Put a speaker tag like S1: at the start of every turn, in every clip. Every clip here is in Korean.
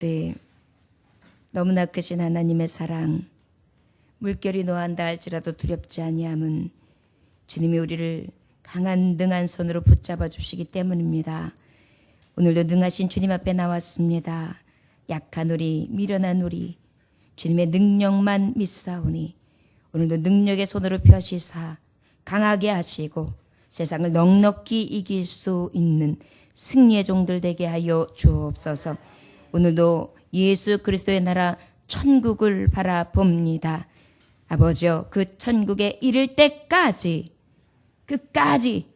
S1: 네, 너무나 크신 하나님의 사랑, 물결이 노한다 할지라도 두렵지 아니함은 주님이 우리를 강한 능한 손으로 붙잡아 주시기 때문입니다. 오늘도 능하신 주님 앞에 나왔습니다. 약한 우리, 미련한 우리, 주님의 능력만 믿사오니 오늘도 능력의 손으로 펴시사 강하게 하시고 세상을 넉넉히 이길 수 있는 승리의 종들 되게 하여 주옵소서. 오늘도 예수 그리스도의 나라 천국을 바라봅니다. 아버지여, 그 천국에 이를 때까지 끝까지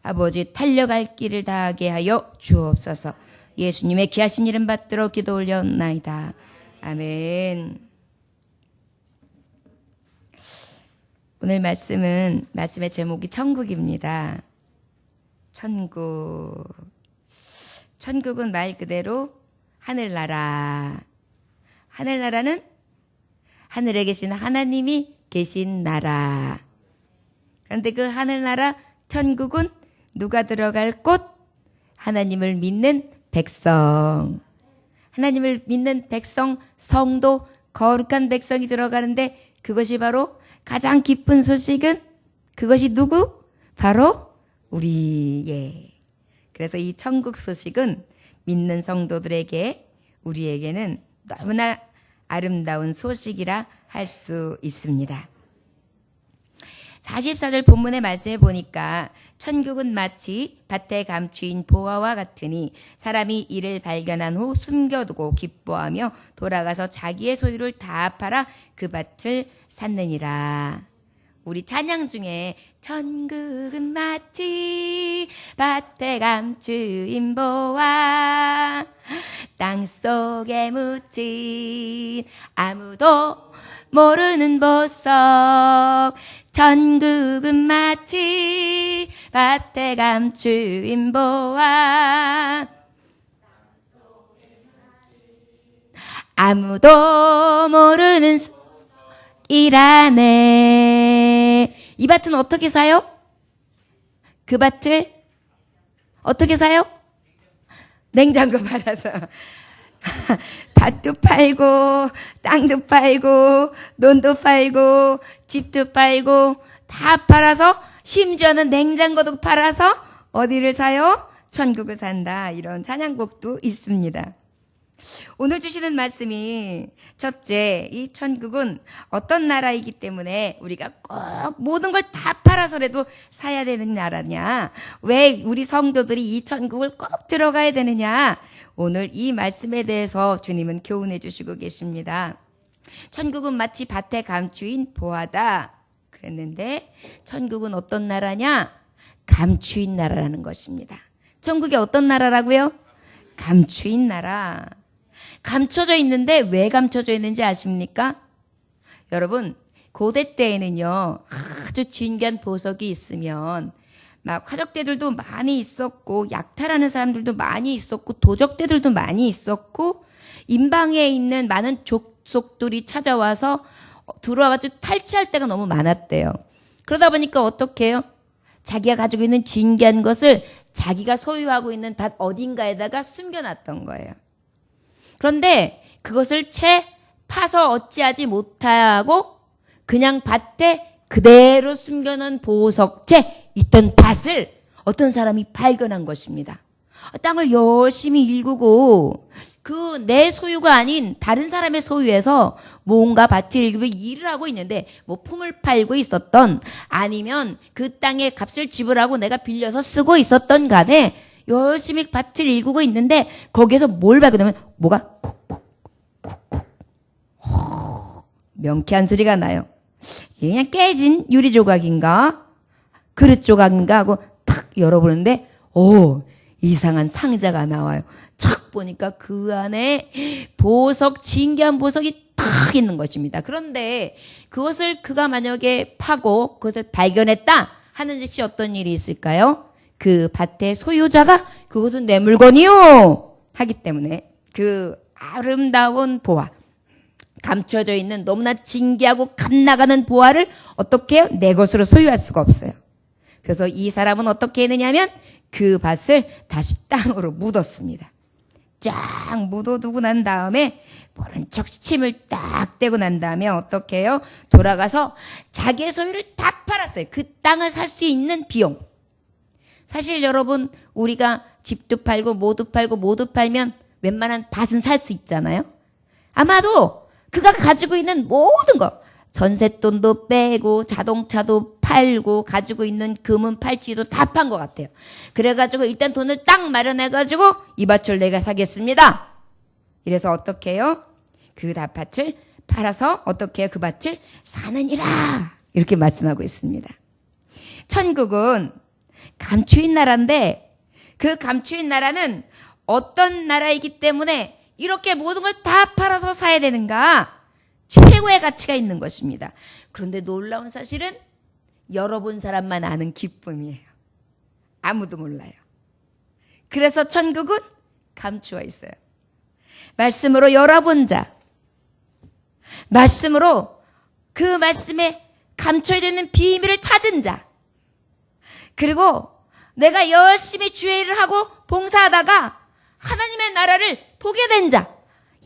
S1: 아버지 달려갈 길을 다하게 하여 주옵소서. 예수님의 귀하신 이름 받들어 기도 올려옵나이다. 아멘. 오늘 말씀의 제목이 천국입니다. 천국. 천국은 말 그대로 하늘나라. 하늘나라는 하늘에 계신 하나님이 계신 나라. 그런데 그 하늘나라 천국은 누가 들어갈 곳? 하나님을 믿는 백성. 하나님을 믿는 백성, 성도, 거룩한 백성이 들어가는데 그것이 바로 가장 기쁜 소식은 그것이 누구? 바로 우리의. 그래서 이 천국 소식은 믿는 성도들에게, 우리에게는 너무나 아름다운 소식이라 할 수 있습니다. 44절 본문의 말씀에 보니까 천국은 마치 밭에 감추인 보화와 같으니 사람이 이를 발견한 후 숨겨두고 기뻐하며 돌아가서 자기의 소유를 다 팔아 그 밭을 샀느니라. 우리 찬양 중에 천국은 마치 밭에 감추인 보화 땅속에 묻힌 아무도 모르는 보석. 천국은 마치 밭에 감추인 보화 아무도 모르는 이라네. 이 밭은 어떻게 사요? 그 밭을 어떻게 사요? 냉장고 팔아서. 밭도 팔고 땅도 팔고 논도 팔고 집도 팔고 다 팔아서, 심지어는 냉장고도 팔아서 어디를 사요? 천국을 산다. 이런 찬양곡도 있습니다. 오늘 주시는 말씀이 첫째, 이 천국은 어떤 나라이기 때문에 우리가 꼭 모든 걸 다 팔아서라도 사야 되는 나라냐? 왜 우리 성도들이 이 천국을 꼭 들어가야 되느냐? 오늘 이 말씀에 대해서 주님은 교훈해 주시고 계십니다. 천국은 마치 밭에 감추인 보화다 그랬는데, 천국은 어떤 나라냐? 감추인 나라라는 것입니다. 천국이 어떤 나라라고요? 감추인 나라. 감춰져 있는데 왜 감춰져 있는지 아십니까? 여러분, 고대 때에는요, 아주 진귀한 보석이 있으면 막 화적대들도 많이 있었고, 약탈하는 사람들도 많이 있었고, 도적대들도 많이 있었고, 임방에 있는 많은 족속들이 찾아와서 들어와가지고 탈취할 때가 너무 많았대요. 그러다 보니까 어떻게 해요? 자기가 가지고 있는 진귀한 것을 자기가 소유하고 있는 밭 어딘가에다가 숨겨놨던 거예요. 그런데 그것을 채 파서 어찌하지 못하고 그냥 밭에 그대로 숨겨놓은 보석채 있던 밭을 어떤 사람이 발견한 것입니다. 땅을 열심히 일구고 그 내 소유가 아닌 다른 사람의 소유에서 뭔가 밭을 일구고 일을 하고 있는데, 뭐 품을 팔고 있었던, 아니면 그 땅의 값을 지불하고 내가 빌려서 쓰고 있었던 간에 열심히 밭을 일구고 있는데, 거기에서 뭘 발견하면 뭐가 콕콕콕콕 명쾌한 소리가 나요. 이게 그냥 깨진 유리 조각인가 그릇 조각인가 하고 탁 열어보는데, 오, 이상한 상자가 나와요. 착 보니까 그 안에 보석, 진귀한 보석이 탁 있는 것입니다. 그런데 그것을 그가 만약에 파고 그것을 발견했다 하는 즉시 어떤 일이 있을까요? 그 밭의 소유자가 그것은 내 물건이요 하기 때문에 그 아름다운 보화, 감춰져 있는 너무나 진귀하고 값나가는 보화를 어떻게 해요? 내 것으로 소유할 수가 없어요. 그래서 이 사람은 어떻게 했느냐면 그 밭을 다시 땅으로 묻었습니다. 쫙 묻어두고 난 다음에 모른 척 침을 딱 떼고 난 다음에 어떻게 해요? 돌아가서 자기의 소유를 다 팔았어요. 그 땅을 살 수 있는 비용. 사실 여러분, 우리가 집도 팔고 모두 팔면 웬만한 밭은 살 수 있잖아요. 아마도 그가 가지고 있는 모든 거, 전셋돈도 빼고 자동차도 팔고 가지고 있는 금은 팔찌도 다 판 것 같아요. 그래가지고 일단 돈을 딱 마련해가지고 이 밭을 내가 사겠습니다. 이래서 어떻게 해요? 그 밭을 팔아서 어떻게 해요? 그 밭을 사느니라. 이렇게 말씀하고 있습니다. 천국은 감추인 나라인데 그 감추인 나라는 어떤 나라이기 때문에 이렇게 모든 걸 다 팔아서 사야 되는가? 최고의 가치가 있는 것입니다. 그런데 놀라운 사실은 열어본 사람만 아는 기쁨이에요. 아무도 몰라요. 그래서 천국은 감추어 있어요. 말씀으로 열어본 자, 말씀으로 그 말씀에 감춰야 되는 비밀을 찾은 자, 그리고 내가 열심히 주의 일을 하고 봉사하다가 하나님의 나라를 보게 된 자,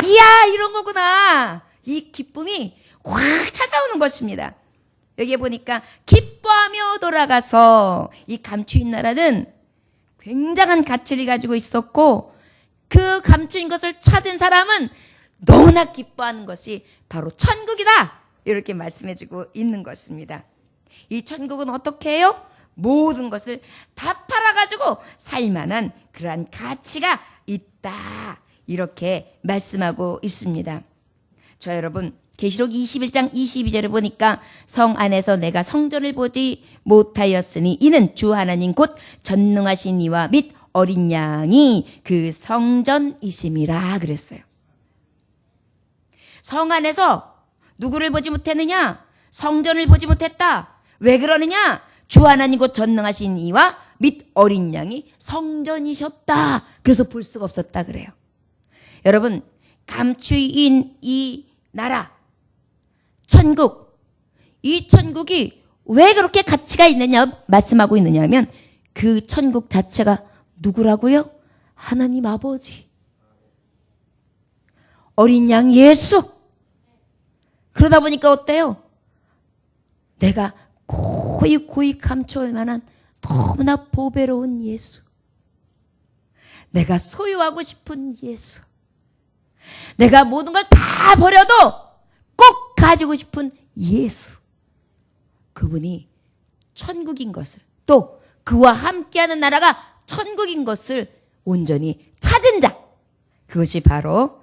S1: 이야, 이런 거구나. 이 기쁨이 확 찾아오는 것입니다. 여기에 보니까 기뻐하며 돌아가서, 이 감추인 나라는 굉장한 가치를 가지고 있었고 그 감추인 것을 찾은 사람은 너무나 기뻐하는 것이 바로 천국이다. 이렇게 말씀해주고 있는 것입니다. 이 천국은 어떻게 해요? 모든 것을 다 팔아가지고 살만한 그러한 가치가 있다. 이렇게 말씀하고 있습니다. 저 여러분, 계시록 21장 22절을 보니까 성 안에서 내가 성전을 보지 못하였으니 이는 주 하나님 곧 전능하신 이와 및 어린 양이 그 성전이심이라 그랬어요. 성 안에서 누구를 보지 못했느냐? 성전을 보지 못했다. 왜 그러느냐? 주 하나님 곧 전능하신 이와 및 어린 양이 성전이셨다. 그래서 볼 수가 없었다 그래요. 여러분, 감추인 이 나라, 천국, 이 천국이 왜 그렇게 가치가 있느냐 말씀하고 있느냐 하면 그 천국 자체가 누구라고요? 하나님 아버지, 어린 양 예수. 그러다 보니까 어때요? 내가 고이 감춰올 만한 너무나 보배로운 예수, 내가 소유하고 싶은 예수, 내가 모든 걸 다 버려도 꼭 가지고 싶은 예수, 그분이 천국인 것을, 또 그와 함께하는 나라가 천국인 것을 온전히 찾은 자, 그것이 바로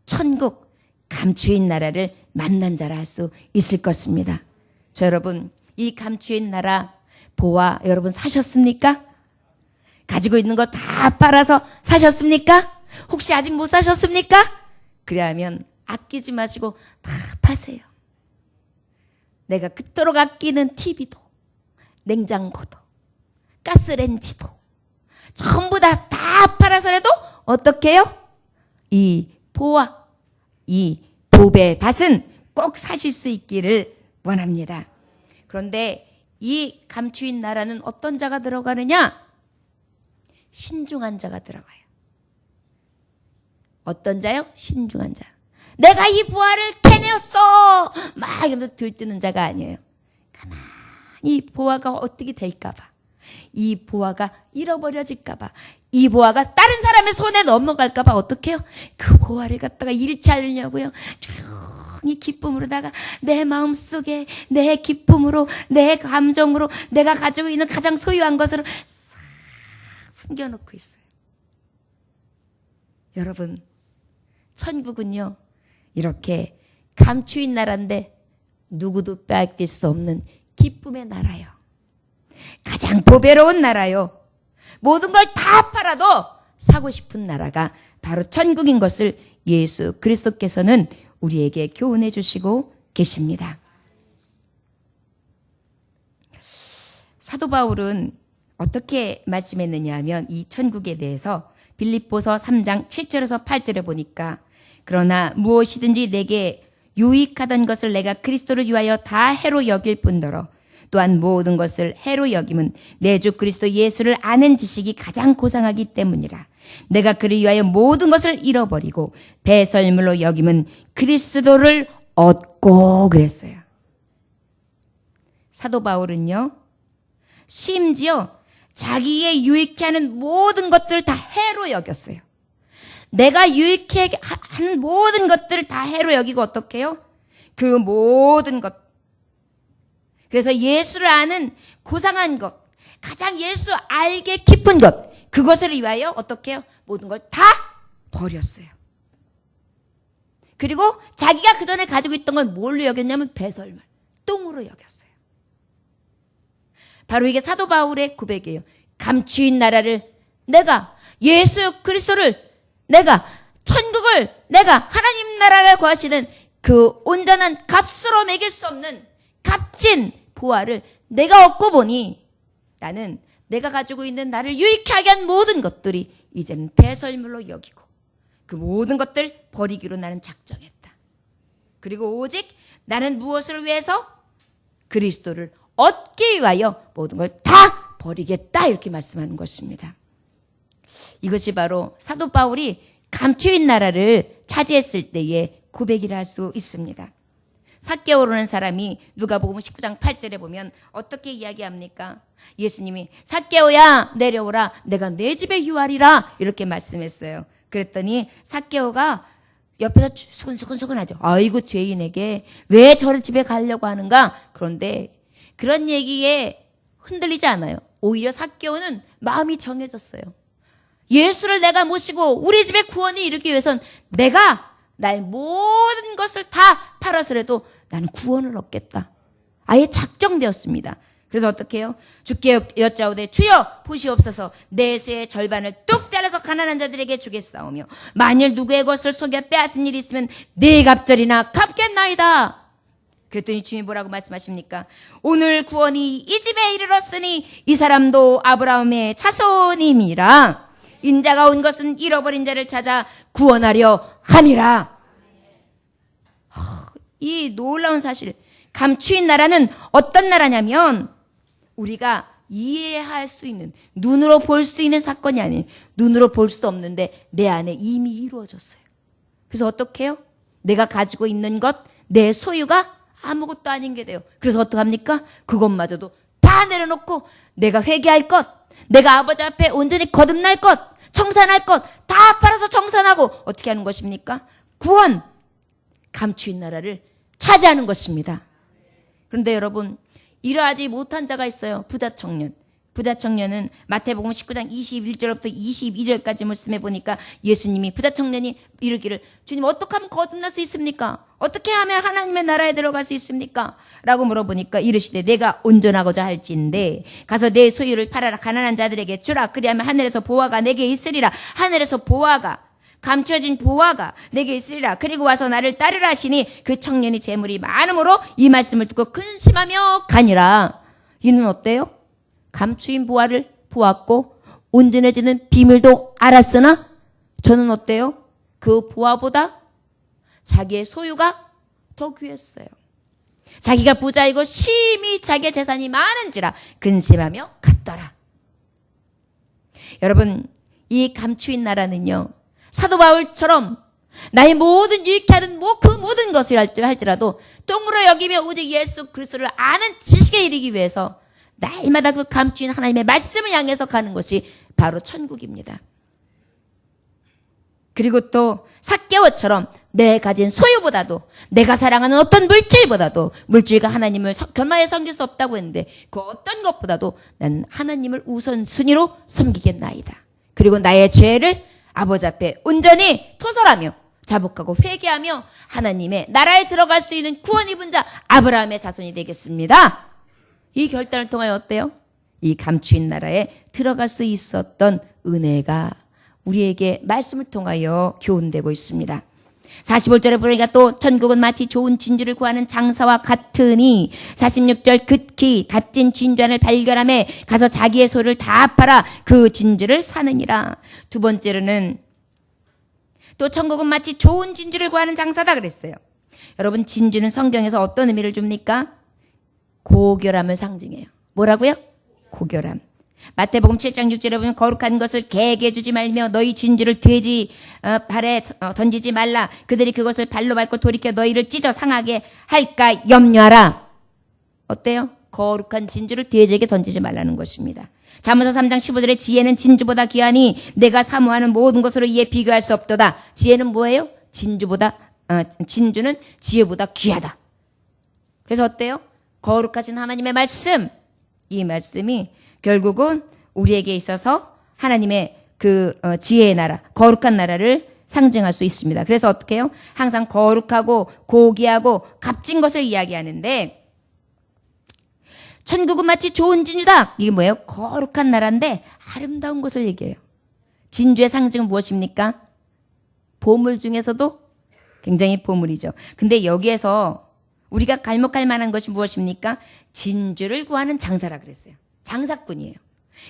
S1: 천국 감추인 나라를 만난 자라 할 수 있을 것입니다. 저 여러분, 이 감추인 나라 보아 여러분 사셨습니까? 가지고 있는 거 다 팔아서 사셨습니까? 혹시 아직 못 사셨습니까? 그래야면 아끼지 마시고 다 파세요. 내가 그토록 아끼는 TV도, 냉장고도, 가스레인지도 전부 다 팔아서라도 어떻게 해요? 이 보아, 이 보배 밭은 꼭 사실 수 있기를 원합니다. 그런데 이 감추인 나라는 어떤 자가 들어가느냐? 신중한 자가 들어가요. 어떤 자요? 신중한 자. 내가 이 보화를 캐내었어! 막 이러면서 들뜨는 자가 아니에요. 가만히 보화가 어떻게 될까봐, 이 보화가 잃어버려질까봐, 이 보화가 다른 사람의 손에 넘어갈까봐 어떻게 해요? 그 보화를 갖다가 잃지 않으려고요. 조용히 기쁨으로다가 내 마음속에 내 기쁨으로, 내 감정으로 내가 가지고 있는 가장 소유한 것으로 싹 숨겨놓고 있어요. 여러분, 천국은요, 이렇게 감추인 나라인데 누구도 빼앗길 수 없는 기쁨의 나라요. 가장 보배로운 나라요. 모든 걸 다 팔아도 사고 싶은 나라가 바로 천국인 것을 예수 그리스도께서는 우리에게 교훈해 주시고 계십니다. 사도 바울은 어떻게 말씀했느냐 하면 이 천국에 대해서 빌립보서 3장 7절에서 8절에 보니까 그러나 무엇이든지 내게 유익하던 것을 내가 그리스도를 위하여 다 해로 여길 뿐더러 또한 모든 것을 해로 여김은 내 주 그리스도 예수를 아는 지식이 가장 고상하기 때문이라. 내가 그를 위하여 모든 것을 잃어버리고 배설물로 여김은 그리스도를 얻고 그랬어요. 사도 바울은요, 심지어 자기의 유익해 하는 모든 것들을 다 해로 여겼어요. 내가 유익해 하는 모든 것들을 다 해로 여기고 어떻게 해요? 그 모든 것. 그래서 예수를 아는 고상한 것, 가장 예수 알게 깊은 것, 그것을 위하여 어떻게 해요? 모든 걸 다 버렸어요. 그리고 자기가 그 전에 가지고 있던 걸 뭘로 여겼냐면 배설물, 똥으로 여겼어요. 바로 이게 사도 바울의 고백이에요. 감추인 나라를 내가, 예수 그리스도를 내가, 천국을 내가, 하나님 나라를 구하시는 그 온전한 값으로 매길 수 없는 값진 보화를 내가 얻고 보니 나는 내가 가지고 있는 나를 유익하게 한 모든 것들이 이제는 배설물로 여기고 그 모든 것들 버리기로 나는 작정했다. 그리고 오직 나는 무엇을 위해서? 그리스도를 얻기 위하여 모든 걸 다 버리겠다, 이렇게 말씀하는 것입니다. 이것이 바로 사도 바울이 감추인 나라를 차지했을 때의 고백이라 할 수 있습니다. 삭개오라는 사람이 누가복음 19장 8절에 보면 어떻게 이야기합니까? 예수님이 삭개오야 내려오라, 내가 내 집에 유하리라, 이렇게 말씀했어요. 그랬더니 삭개오가 옆에서 수근수근하죠. 아이고 죄인에게 왜 저를 집에 가려고 하는가? 그런데 그런 얘기에 흔들리지 않아요. 오히려 삭개오는 마음이 정해졌어요. 예수를 내가 모시고 우리 집에 구원이 이르기 위해선 내가 나의 모든 것을 다 팔아서라도 나는 구원을 얻겠다. 아예 작정되었습니다. 그래서 어떻게 해요? 주께 여짜오되 주여 보시옵소서, 내 수의 절반을 뚝 잘라서 가난한 자들에게 주겠사오며 만일 누구의 것을 속여 빼앗은 일이 있으면 네 갑절이나 갚겠나이다. 그랬더니 주님이 뭐라고 말씀하십니까? 오늘 구원이 이 집에 이르렀으니 이 사람도 아브라함의 자손임이라. 인자가 온 것은 잃어버린 자를 찾아 구원하려 함이라. 이 놀라운 사실, 감추인 나라는 어떤 나라냐면 우리가 이해할 수 있는, 눈으로 볼 수 있는 사건이 아닌, 눈으로 볼 수 없는데 내 안에 이미 이루어졌어요. 그래서 어떻게 해요? 내가 가지고 있는 것, 내 소유가 아무것도 아닌 게 돼요. 그래서 어떡합니까? 그것마저도 다 내려놓고 내가 회개할 것, 내가 아버지 앞에 온전히 거듭날 것, 청산할 것 다 팔아서 청산하고 어떻게 하는 것입니까? 구원, 감추인 나라를 차지하는 것입니다. 그런데 여러분, 이러하지 못한 자가 있어요. 부자 청년. 부자 청년은 마태복음 19장 21절부터 22절까지 말씀해 보니까 예수님이 부자 청년이 이르기를, 주님 어떻게 하면 거듭날 수 있습니까? 어떻게 하면 하나님의 나라에 들어갈 수 있습니까? 라고 물어보니까 이르시되 내가 온전하고자 할진대 가서 내 소유를 팔아라, 가난한 자들에게 주라. 그리하면 하늘에서 보화가 내게 있으리라. 하늘에서 보화가, 감춰진 보화가 내게 있으리라. 그리고 와서 나를 따르라 하시니 그 청년이 재물이 많음으로 이 말씀을 듣고 근심하며 가니라. 이는 어때요? 감추인 보화를 보았고 온전해지는 비밀도 알았으나 저는 어때요? 그 보화보다 자기의 소유가 더 귀했어요. 자기가 부자이고 심히 자기의 재산이 많은지라 근심하며 갔더라. 여러분, 이 감추인 나라는요, 사도 바울처럼 나의 모든 유익해 하는 그 모든 것을 할지라도 똥으로 여기며 오직 예수 그리스도를 아는 지식에 이르기 위해서 날마다 그 감추인 하나님의 말씀을 향해서 가는 것이 바로 천국입니다. 그리고 또 삭개오처럼 내 가진 소유보다도, 내가 사랑하는 어떤 물질보다도, 물질과 하나님을 겸하여 섬길 수 없다고 했는데 그 어떤 것보다도 나는 하나님을 우선순위로 섬기겠나이다. 그리고 나의 죄를 아버지 앞에 온전히 토설하며 자복하고 회개하며 하나님의 나라에 들어갈 수 있는 구원 입은 자 아브라함의 자손이 되겠습니다. 이 결단을 통하여 어때요? 이 감추인 나라에 들어갈 수 있었던 은혜가 우리에게 말씀을 통하여 교훈되고 있습니다. 45절에 보니까 또 천국은 마치 좋은 진주를 구하는 장사와 같으니 46절 극히 값진 진주안을 발견함에 가서 자기의 소를 다 팔아 그 진주를 사느니라. 두 번째로는 또 천국은 마치 좋은 진주를 구하는 장사다 그랬어요. 여러분, 진주는 성경에서 어떤 의미를 줍니까? 고결함을 상징해요. 뭐라고요? 고결함. 마태복음 7장 6절에 보면 거룩한 것을 개에게 주지 말며 너희 진주를 돼지 발에 던지지 말라. 그들이 그것을 발로 밟고 돌이켜 너희를 찢어 상하게 할까 염려하라. 어때요? 거룩한 진주를 돼지에게 던지지 말라는 것입니다. 잠언서 3장 15절에 지혜는 진주보다 귀하니 내가 사모하는 모든 것으로 이에 비교할 수 없도다. 지혜는 뭐예요? 진주는 지혜보다 귀하다. 그래서 어때요? 거룩하신 하나님의 말씀, 이 말씀이 결국은 우리에게 있어서 하나님의 지혜의 나라, 거룩한 나라를 상징할 수 있습니다. 그래서 어떻게 해요? 항상 거룩하고 고귀하고 값진 것을 이야기하는데 천국은 마치 좋은 진주다. 이게 뭐예요? 거룩한 나라인데 아름다운 것을 얘기해요. 진주의 상징은 무엇입니까? 보물 중에서도 굉장히 보물이죠. 근데 여기에서 우리가 갈목할 만한 것이 무엇입니까? 진주를 구하는 장사라 그랬어요. 장사꾼이에요.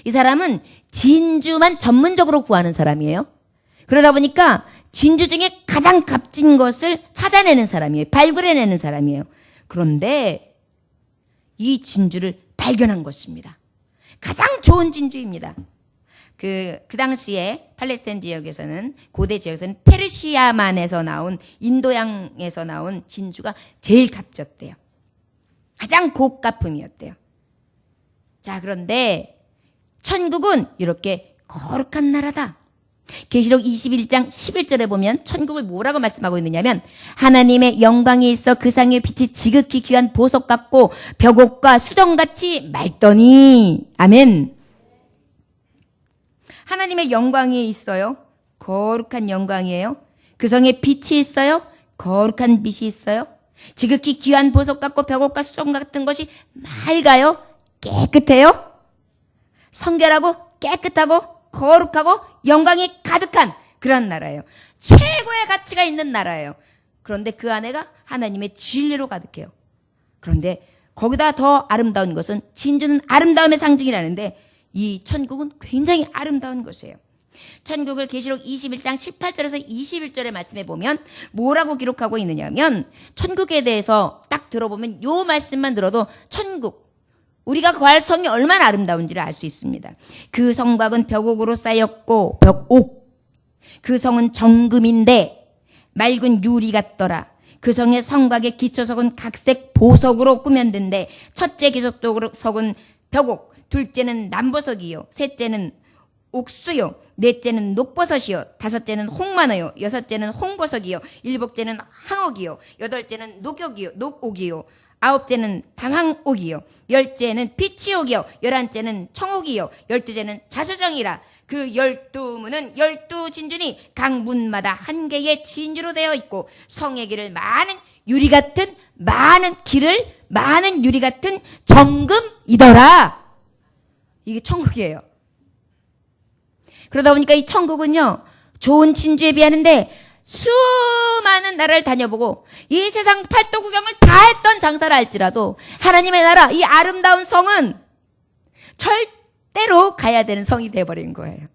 S1: 이 사람은 진주만 전문적으로 구하는 사람이에요. 그러다 보니까 진주 중에 가장 값진 것을 찾아내는 사람이에요. 발굴해내는 사람이에요. 그런데 이 진주를 발견한 것입니다. 가장 좋은 진주입니다. 그 당시에 팔레스타인 지역에서는, 고대 지역에서는 페르시아만에서 나온, 인도양에서 나온 진주가 제일 값졌대요. 가장 고가품이었대요. 자, 그런데 천국은 이렇게 거룩한 나라다. 계시록 21장 11절에 보면 천국을 뭐라고 말씀하고 있느냐면 하나님의 영광이 있어 그 상의 빛이 지극히 귀한 보석 같고 벽옥과 수정같이 맑더니. 아멘. 하나님의 영광이 있어요. 거룩한 영광이에요. 그 성에 빛이 있어요. 거룩한 빛이 있어요. 지극히 귀한 보석 같고 벽옥과 수정 같은 것이 맑아요. 깨끗해요. 성결하고 깨끗하고 거룩하고 영광이 가득한 그런 나라예요. 최고의 가치가 있는 나라예요. 그런데 그 안에가 하나님의 진리로 가득해요. 그런데 거기다 더 아름다운 것은, 진주는 아름다움의 상징이라는데 이 천국은 굉장히 아름다운 것이에요. 천국을 계시록 21장 18절에서 21절의 말씀에 보면 뭐라고 기록하고 있느냐면, 천국에 대해서 딱 들어보면 요 말씀만 들어도 천국, 우리가 거할 성이 얼마나 아름다운지를 알 수 있습니다. 그 성곽은 벽옥으로 쌓였고, 벽옥. 그 성은 정금인데 맑은 유리 같더라. 그 성의 성곽의 기초석은 각색 보석으로 꾸몄는데 첫째 기초석은 벽옥, 둘째는 남보석이요, 셋째는 옥수요, 넷째는 녹버섯이요, 다섯째는 홍만어요, 여섯째는 홍보석이요, 일곱째는 항옥이요, 여덟째는 녹옥이요, 아홉째는 담항옥이요, 열째는 피치옥이요, 열한째는 청옥이요, 열두째는 자수정이라. 그 12문은 12진주니 각 문마다 한 개의 진주로 되어 있고 성의 길을 많은 유리 같은 많은 유리 같은 정금이더라. 이게 천국이에요. 그러다 보니까 이 천국은요, 좋은 진주에 비하는데 수많은 나라를 다녀보고 이 세상 팔도 구경을 다 했던 장사라 할지라도 하나님의 나라, 이 아름다운 성은 절대로 가야 되는 성이 되어버린 거예요.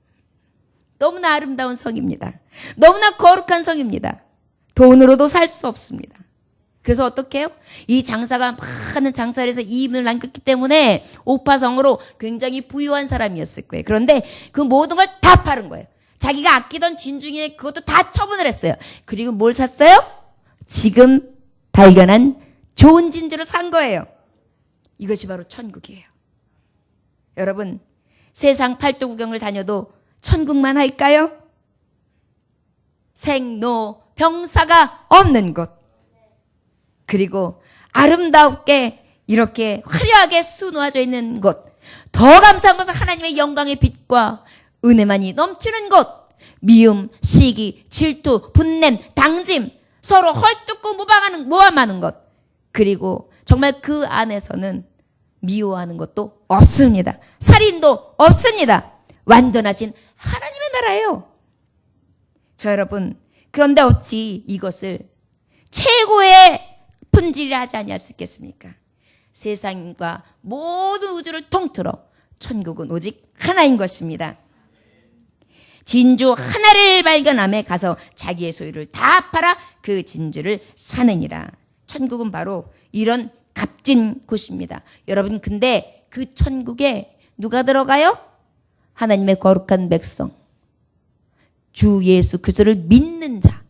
S1: 너무나 아름다운 성입니다. 너무나 거룩한 성입니다. 돈으로도 살 수 없습니다. 그래서 어떻게 해요? 이 장사가 많은 장사를 해서 이익을 남겼기 때문에 오파성으로 굉장히 부유한 사람이었을 거예요. 그런데 그 모든 걸 다 팔은 거예요. 자기가 아끼던 진중에 그것도 다 처분을 했어요. 그리고 뭘 샀어요? 지금 발견한 좋은 진주를 산 거예요. 이것이 바로 천국이에요. 여러분, 세상 팔도 구경을 다녀도 천국만 할까요? 생로병사가 없는 곳, 그리고 아름답게 이렇게 화려하게 수놓아져 있는 곳, 더 감사한 것은 하나님의 영광의 빛과 은혜만이 넘치는 곳, 미움, 시기, 질투, 분냄, 당짐, 서로 헐뜯고 모함하는 것, 그리고 정말 그 안에서는 미워하는 것도 없습니다. 살인도 없습니다. 완전하신 하나님의 나라예요. 저 여러분, 그런데 어찌 이것을 최고의 품질이라 하지 아니할 수 있겠습니까? 세상과 모든 우주를 통틀어 천국은 오직 하나인 것입니다. 진주 하나를 발견함에 가서 자기의 소유를 다 팔아 그 진주를 사느니라. 천국은 바로 이런 값진 곳입니다. 여러분, 근데 그 천국에 누가 들어가요? 하나님의 거룩한 백성, 주 예수 그리스도를 믿는 자.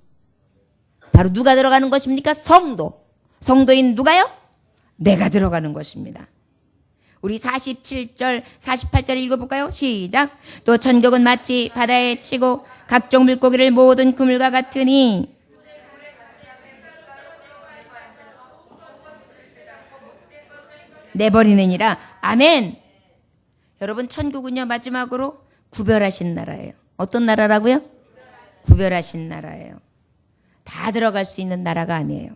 S1: 바로 누가 들어가는 것입니까? 성도. 성도인 누가요? 내가 들어가는 것입니다. 우리 47절, 48절 읽어볼까요? 시작. 또 천국은 마치 바다에 치고 각종 물고기를 모든 그물과 같으니 내버리느니라. 아멘. 여러분, 천국은요, 마지막으로 구별하신 나라예요. 어떤 나라라고요? 구별하신 나라예요. 다 들어갈 수 있는 나라가 아니에요.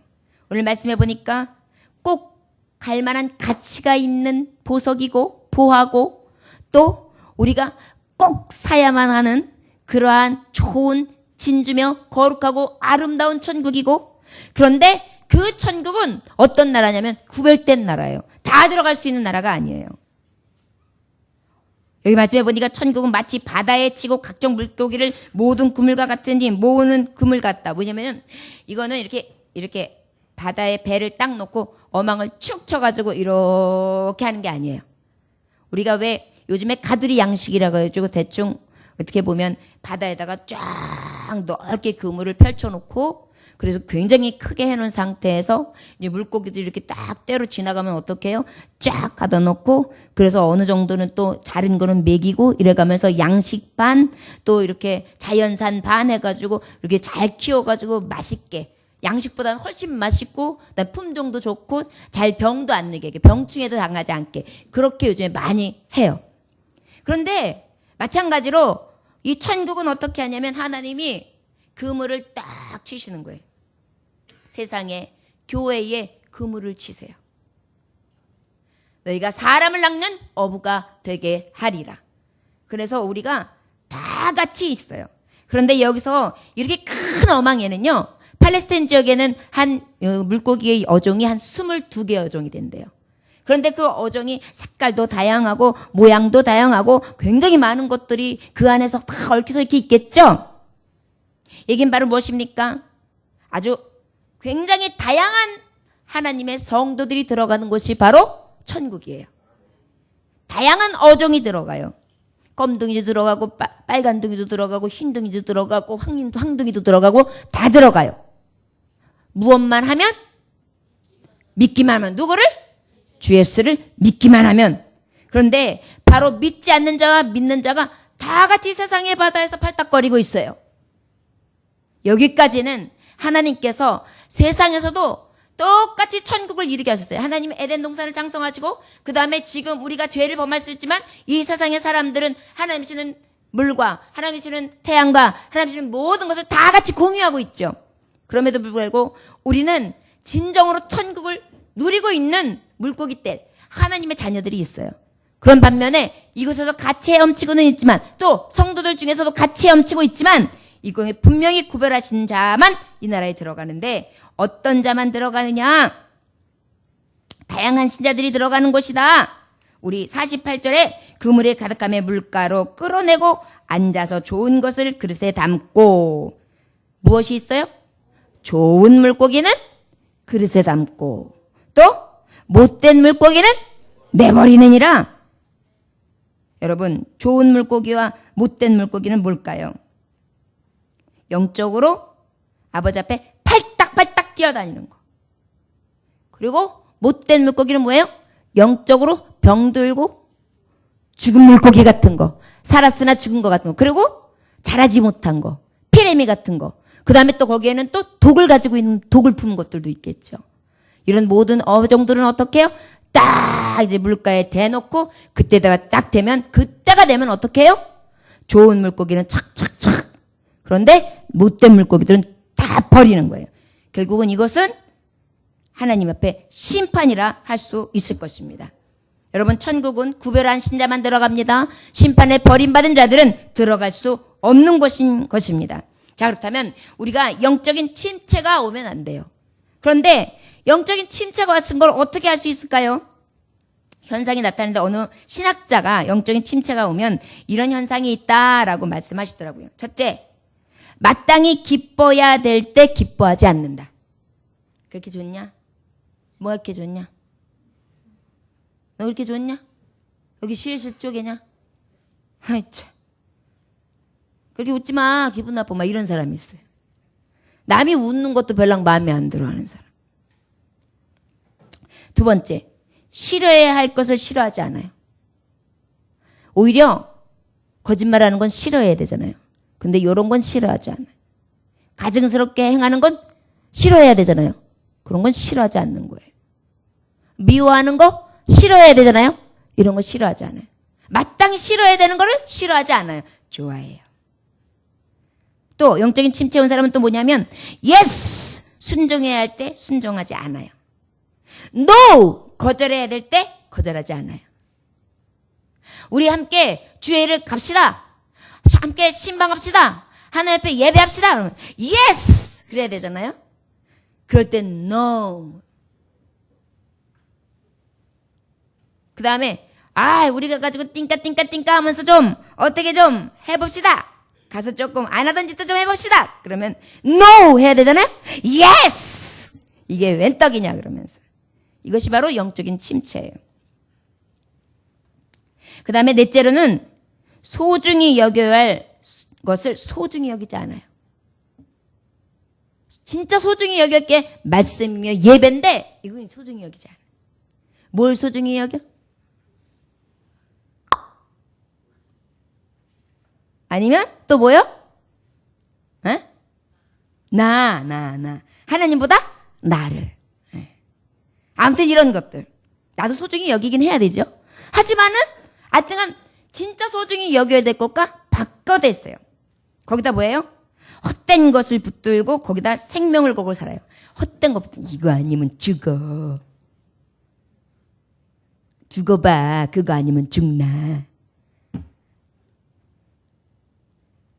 S1: 오늘 말씀해 보니까 꼭 갈 만한 가치가 있는 보석이고 보화고 또 우리가 꼭 사야만 하는 그러한 좋은 진주며 거룩하고 아름다운 천국이고, 그런데 그 천국은 어떤 나라냐면 구별된 나라예요. 다 들어갈 수 있는 나라가 아니에요. 여기 말씀해 보니까 천국은 마치 바다에 치고 각종 물고기를 모든 그물과 같은지 모으는 그물 같다. 뭐냐면 이거는 이렇게 바다에 배를 딱 놓고 어망을 축 쳐가지고 이렇게 하는 게 아니에요. 우리가 왜 요즘에 가두리 양식이라고 해가지고 대충 어떻게 보면 바다에다가 쫙 넓게 그물을 펼쳐놓고 그래서 굉장히 크게 해놓은 상태에서 이제 물고기들이 이렇게 딱 때로 지나가면 어떻게 해요? 쫙 가다 놓고 그래서 어느 정도는 또 자른 거는 먹이고 이래가면서 양식 반 또 이렇게 자연산 반 해가지고 이렇게 잘 키워가지고 맛있게 양식보다는 훨씬 맛있고 품종도 좋고 잘 병도 안 내게 병충해도 당하지 않게 그렇게 요즘에 많이 해요. 그런데 마찬가지로 이 천국은 어떻게 하냐면 하나님이 그물을 딱 치시는 거예요. 세상에 교회에 그물을 치세요. 너희가 사람을 낚는 어부가 되게 하리라. 그래서 우리가 다 같이 있어요. 그런데 여기서 이렇게 큰 어망에는요, 팔레스타인 지역에는 한 물고기의 어종이 한 22개 어종이 된대요. 그런데 그 어종이 색깔도 다양하고 모양도 다양하고 굉장히 많은 것들이 그 안에서 다 얽혀서 이렇게 있겠죠? 이게 바로 무엇입니까? 아주 굉장히 다양한 하나님의 성도들이 들어가는 곳이 바로 천국이에요. 다양한 어종이 들어가요. 검둥이도 들어가고 빨간둥이도 들어가고 흰둥이도 들어가고 황둥이도 들어가고 다 들어가요. 무엇만 하면? 믿기만 하면. 누구를? 주 예수를 믿기만 하면. 그런데 바로 믿지 않는 자와 믿는 자가 다 같이 세상의 바다에서 팔딱거리고 있어요. 여기까지는 하나님께서 세상에서도 똑같이 천국을 이루게 하셨어요. 하나님이 에덴 동산을 장성하시고 그 다음에 지금 우리가 죄를 범할 수 있지만 이 세상의 사람들은 하나님 주시는 물과 하나님 주시는 태양과 하나님 주시는 모든 것을 다 같이 공유하고 있죠. 그럼에도 불구하고 우리는 진정으로 천국을 누리고 있는 물고기떼 하나님의 자녀들이 있어요. 그런 반면에 이곳에서 같이 헤엄치고는 있지만 또 성도들 중에서도 같이 헤엄치고 있지만 이곳에 분명히 구별하신 자만 이 나라에 들어가는데 어떤 자만 들어가느냐? 다양한 신자들이 들어가는 곳이다. 우리 48절에 그물에 가득함에 물가로 끌어내고 앉아서 좋은 것을 그릇에 담고 무엇이 있어요? 좋은 물고기는 그릇에 담고 또 못된 물고기는 내버리느니라. 여러분, 좋은 물고기와 못된 물고기는 뭘까요? 영적으로 아버지 앞에 팔딱팔딱 뛰어다니는 거. 그리고 못된 물고기는 뭐예요? 영적으로 병들고 죽은 물고기 같은 거, 살았으나 죽은 거 같은 거, 그리고 자라지 못한 거, 피레미 같은 거. 그 다음에 또 거기에는 또 독을 가지고 있는 독을 품은 것들도 있겠죠. 이런 모든 어종들은 어떻게 해요? 딱 이제 물가에 대놓고 그때다가 딱 되면 그때가 되면 어떻게 해요? 좋은 물고기는 착착착. 그런데 못된 물고기들은 다 버리는 거예요. 결국은 이것은 하나님 앞에 심판이라 할 수 있을 것입니다. 여러분, 천국은 구별한 신자만 들어갑니다. 심판에 버림받은 자들은 들어갈 수 없는 곳인 것입니다. 자, 그렇다면 우리가 영적인 침체가 오면 안 돼요. 그런데 영적인 침체가 왔은 걸 어떻게 할 수 있을까요? 현상이 나타나는데 어느 신학자가 영적인 침체가 오면 이런 현상이 있다라고 말씀하시더라고요. 첫째, 마땅히 기뻐야 될 때 기뻐하지 않는다. 그렇게 좋냐? 뭐가 이렇게 좋냐? 너 그렇게 좋냐? 여기 실실 쪼개냐? 아이 참. 그렇게 웃지 마. 기분 나빠. 막 이런 사람이 있어요. 남이 웃는 것도 별로 마음에 안 들어 하는 사람. 두 번째, 싫어해야 할 것을 싫어하지 않아요. 오히려 거짓말하는 건 싫어해야 되잖아요. 근데 이런 건 싫어하지 않아요. 가증스럽게 행하는 건 싫어해야 되잖아요. 그런 건 싫어하지 않는 거예요. 미워하는 거 싫어해야 되잖아요. 이런 거 싫어하지 않아요. 마땅히 싫어해야 되는 거를 싫어하지 않아요. 좋아해요. 또 영적인 침체 온 사람은 또 뭐냐면 yes! 순종해야 할 때 순종하지 않아요. no! 거절해야 될 때 거절하지 않아요. 우리 함께 주일을 갑시다. 함께 신방합시다. 하나님 앞에 예배합시다. 그러면 yes! 그래야 되잖아요. 그럴 땐 no. 그 다음에 우리가 가지고 띵까 하면서 좀 어떻게 좀 해봅시다. 가서 조금 안 하던 짓도 좀 해봅시다. 그러면 no 해야 되잖아요. yes! 이게 웬 떡이냐 그러면서. 이것이 바로 영적인 침체예요. 그 다음에 넷째로는 소중히 여겨야 할 것을 소중히 여기지 않아요. 진짜 소중히 여길 게 말씀이며 예배인데 이건 소중히 여기지 않아요. 뭘 소중히 여겨? 아니면 또 뭐요? 에? 나. 하나님보다 나를. 아무튼 이런 것들. 나도 소중히 여기긴 해야 되죠. 하지만은 하여튼간 진짜 소중히 여겨야 될 것과 바꿔야 했어요. 거기다 뭐예요? 헛된 것을 붙들고 거기다 생명을 걸고 살아요. 헛된 것 붙들고 이거 아니면 죽어. 죽어봐. 그거 아니면 죽나.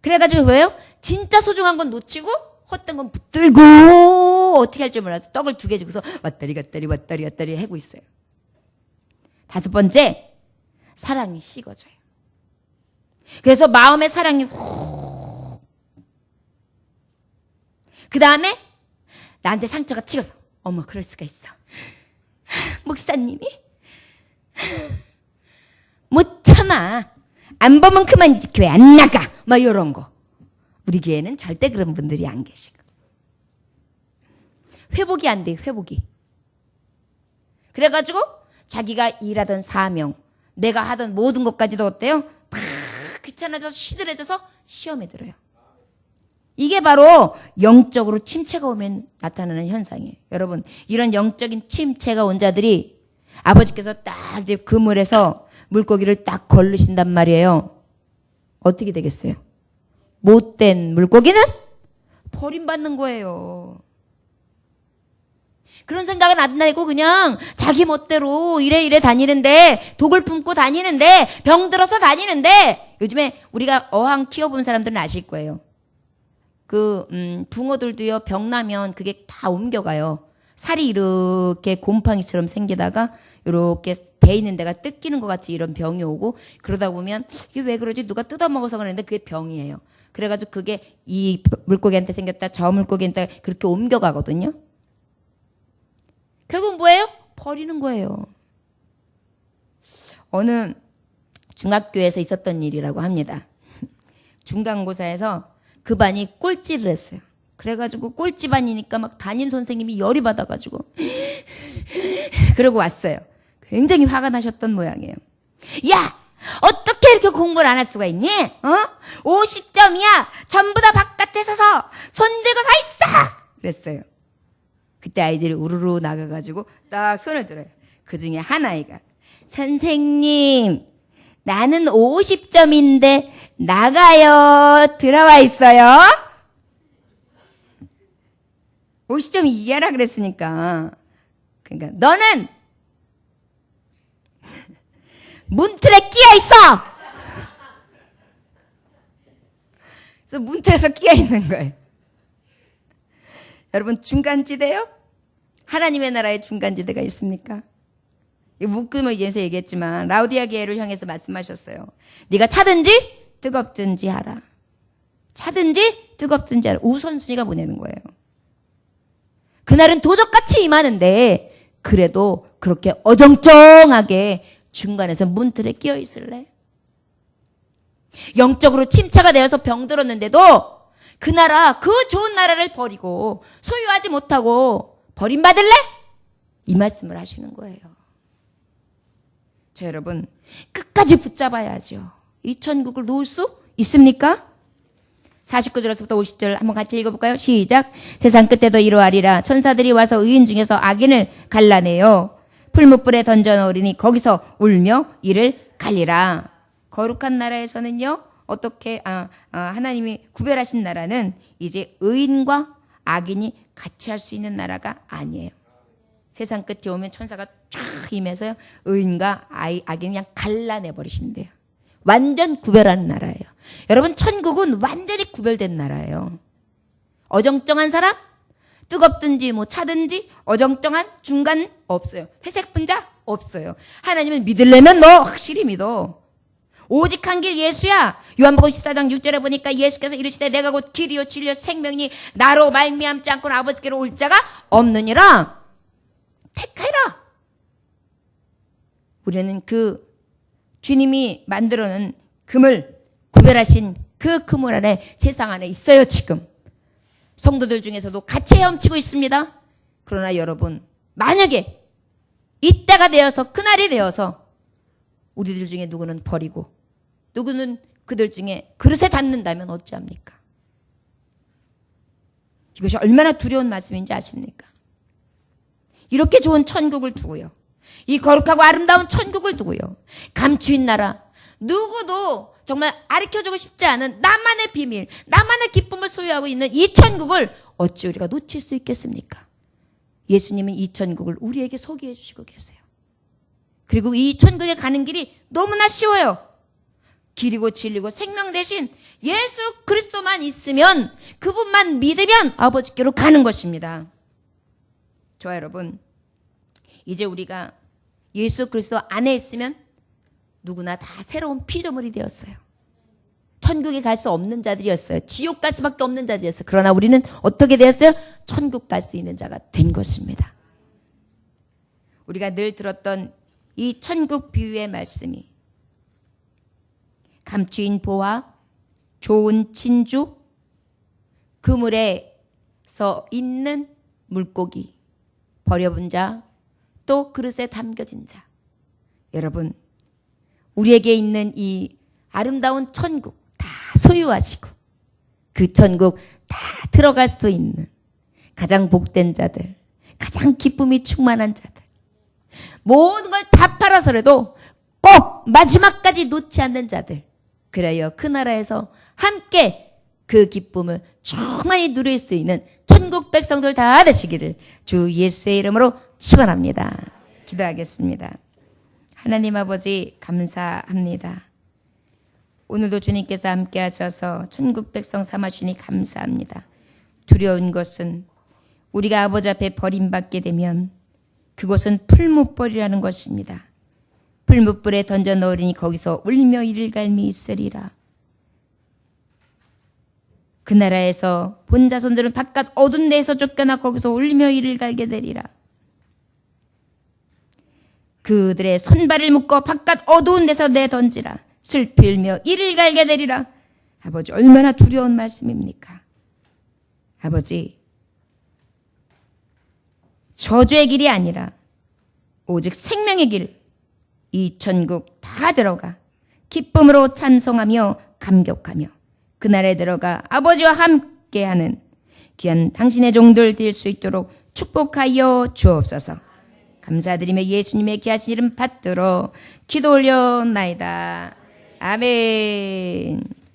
S1: 그래가지고 뭐예요? 진짜 소중한 건 놓치고 헛된 건 붙들고 어떻게 할 줄 몰라서 떡을 2개 주고서 왔다리 하고 있어요. 5번째, 사랑이 식어져요. 그래서 마음의 사랑이 훅. 그 다음에 나한테 상처가 치여서 어머 그럴 수가 있어. 목사님이 못 참아. 안 보면 그만이지 교회 안 나가. 막 이런 거. 우리 교회는 절대 그런 분들이 안 계시고. 회복이 안 돼요. 회복이. 그래가지고 자기가 일하던 사명, 내가 하던 모든 것까지도 어때요? 다 귀찮아져서 시들해져서 시험에 들어요. 이게 바로 영적으로 침체가 오면 나타나는 현상이에요. 여러분, 이런 영적인 침체가 온 자들이 아버지께서 딱 이제 그물에서 물고기를 딱 걸르신단 말이에요. 어떻게 되겠어요? 못된 물고기는 버림받는 거예요. 그런 생각은 안 나고 그냥 자기 멋대로 이래 다니는데, 독을 품고 다니는데, 병들어서 다니는데, 요즘에 우리가 어항 키워본 사람들은 아실 거예요. 붕어들도요, 병 나면 그게 다 옮겨가요. 살이 이렇게 곰팡이처럼 생기다가 이렇게 배 있는 데가 뜯기는 것 같이 이런 병이 오고, 그러다 보면 이게 왜 그러지? 누가 뜯어먹어서 그러는데 그게 병이에요. 그래가지고 그게 이 물고기한테 생겼다, 저 물고기한테 그렇게 옮겨가거든요. 결국 뭐예요? 버리는 거예요. 어느 중학교에서 있었던 일이라고 합니다. 중간고사에서 그 반이 꼴찌를 했어요. 그래가지고 꼴찌반이니까 막 담임 선생님이 열이 받아가지고 그러고 왔어요. 굉장히 화가 나셨던 모양이에요. 야! 어떻게 이렇게 공부를 안 할 수가 있니? 50점이야! 전부 다 바깥에 서서 손 들고 서 있어! 그랬어요. 그때 아이들이 우르르 나가가지고 딱 손을 들어요. 그 중에 한 아이가 선생님, 나는 50점인데 나가요. 들어와 있어요. 50점 이하라 그랬으니까. 그러니까 너는 문틀에 끼어 있어. 그래서 문틀에서 끼어 있는 거예요. 여러분, 중간지대요? 하나님의 나라에 중간지대가 있습니까? 묶음을 위해서 얘기했지만 라우디아 교회를 향해서 말씀하셨어요. 네가 차든지 뜨겁든지 하라. 차든지 뜨겁든지 하라. 우선순위가 뭐냐는 거예요. 그날은 도적같이 임하는데 그래도 그렇게 어정쩡하게 중간에서 문틀에 끼어 있을래? 영적으로 침체가 되어서 병들었는데도 그 나라, 그 좋은 나라를 버리고 소유하지 못하고 버림받을래? 이 말씀을 하시는 거예요. 저 여러분, 끝까지 붙잡아야죠. 이 천국을 놓을 수 있습니까? 49절에서부터 50절 한번 같이 읽어볼까요? 시작. 세상 끝에도 이러하리라. 천사들이 와서 의인 중에서 악인을 갈라내요. 풀무불에 던져넣으리니 거기서 울며 이를 갈리라. 거룩한 나라에서는요, 어떻게, 하나님이 구별하신 나라는 이제 의인과 악인이 같이 할 수 있는 나라가 아니에요. 세상 끝에 오면 천사가 쫙 임해서요, 의인과 악인 그냥 갈라내버리신대요. 완전 구별하는 나라예요. 여러분, 천국은 완전히 구별된 나라예요. 어정쩡한 사람, 뜨겁든지 뭐 차든지 어정쩡한 중간 없어요. 회색 분자 없어요. 하나님을 믿으려면 너 확실히 믿어. 오직 한 길 예수야. 요한복음 14장 6절에 보니까 예수께서 이르시되 내가 곧 길이요 진리요 생명이니 나로 말미암지 않고는 아버지께로 올 자가 없느니라. 택하라. 우리는 그 주님이 만들어놓은 그물, 구별하신 그 그물 안에, 세상 안에 있어요. 지금 성도들 중에서도 같이 헤엄치고 있습니다. 그러나 여러분, 만약에 이때가 되어서, 그날이 되어서 우리들 중에 누구는 버리고 누구는 그들 중에 그릇에 닿는다면 어찌합니까? 이것이 얼마나 두려운 말씀인지 아십니까? 이렇게 좋은 천국을 두고요, 이 거룩하고 아름다운 천국을 두고요, 감추인 나라, 누구도 정말 가르쳐주고 싶지 않은 나만의 비밀, 나만의 기쁨을 소유하고 있는 이 천국을 어찌 우리가 놓칠 수 있겠습니까? 예수님은 이 천국을 우리에게 소개해 주시고 계세요. 그리고 이 천국에 가는 길이 너무나 쉬워요. 길이고 진리고 생명 대신 예수 그리스도만 있으면, 그분만 믿으면 아버지께로 가는 것입니다. 저와 여러분, 이제 우리가 예수 그리스도 안에 있으면 누구나 다 새로운 피조물이 되었어요. 천국에 갈 수 없는 자들이었어요. 지옥 갈 수밖에 없는 자들이었어요. 그러나 우리는 어떻게 되었어요? 천국 갈 수 있는 자가 된 것입니다. 우리가 늘 들었던 이 천국 비유의 말씀이 감추인 보화, 좋은 진주, 그물에서 있는 물고기, 버려본 자, 또 그릇에 담겨진 자. 여러분, 우리에게 있는 이 아름다운 천국 다 소유하시고 그 천국 다 들어갈 수 있는 가장 복된 자들, 가장 기쁨이 충만한 자들, 모든 걸 다 팔아서라도 꼭 마지막까지 놓지 않는 자들, 그래야 그 나라에서 함께 그 기쁨을 충만히 누릴 수 있는 천국 백성들 다 되시기를 주 예수의 이름으로 축원합니다. 기도하겠습니다. 하나님 아버지, 감사합니다. 오늘도 주님께서 함께 하셔서 천국 백성 삼아주니 감사합니다. 두려운 것은 우리가 아버지 앞에 버림받게 되면 그곳은 풀무불이라는 것입니다. 풀무불에 던져 넣으리니 거기서 울며 이를 갈미 있으리라. 그 나라에서 본 자손들은 바깥 어두운 데에서 쫓겨나 거기서 울며 이를 갈게 되리라. 그들의 손발을 묶어 바깥 어두운 데서 내던지라. 슬피 울며 이를 갈게 되리라. 아버지, 얼마나 두려운 말씀입니까? 아버지, 저주의 길이 아니라 오직 생명의 길, 이 천국 다 들어가 기쁨으로 찬송하며 감격하며 그날에 들어가 아버지와 함께하는 귀한 당신의 종들 될 수 있도록 축복하여 주옵소서. 감사드리며 예수님의 귀하신 이름 받들어 기도 올려나이다. 아멘.